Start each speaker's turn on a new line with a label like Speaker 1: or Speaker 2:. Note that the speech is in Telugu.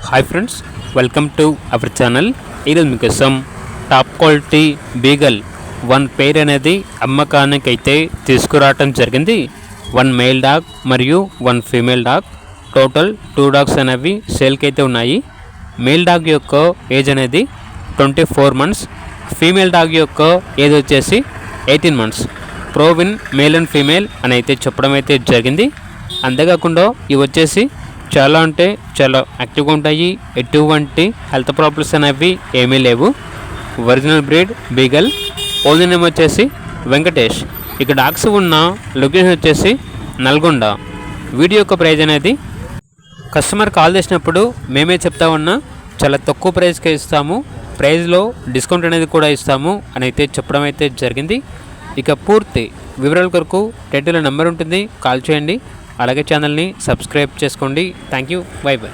Speaker 1: Hi friends, welcome to our channel. ఈరోజు మీకోసం top quality beagle one pair అనేది అమ్మకానికి అయితే తీసుకురావటం జరిగింది. వన్ మేల్ డాగ్ మరియు one female dog, total 2 dogs అనేవి సేల్కి అయితే ఉన్నాయి. మేల్ డాగ్ యొక్క ఏజ్ అనేది 24 months, ఫీమేల్ డాగ్ యొక్క ఏజ్ వచ్చేసి 18 months. ప్రోవిన్ మేల్ అండ్ ఫీమేల్ అని అయితే చెప్పడం అయితే జరిగింది. అంతేకాకుండా ఇవి వచ్చేసి చాలా యాక్టివ్గా ఉంటాయి. ఎటువంటి హెల్త్ ప్రాబ్లమ్స్ అనేవి ఏమీ లేవు. Original breed beagle. Owner name వచ్చేసి వెంకటేష్. ఇక డాగ్స్ ఉన్న లొకేషన్ వచ్చేసి నల్గొండ. వీడియో యొక్క ప్రైజ్ అనేది కస్టమర్ కాల్ చేసినప్పుడు మేమే చెప్తా ఉన్నా చాలా తక్కువ ప్రైస్కే ఇస్తాము, ప్రైజ్లో డిస్కౌంట్ అనేది కూడా ఇస్తాము అని అయితే చెప్పడం అయితే జరిగింది. ఇక పూర్తి వివరాల కొరకు టైటిల్లో నెంబర్ ఉంటుంది, కాల్ చేయండి. అలాగే ఛానల్ని సబ్స్క్రైబ్ చేసుకోండి. Thank you, by by.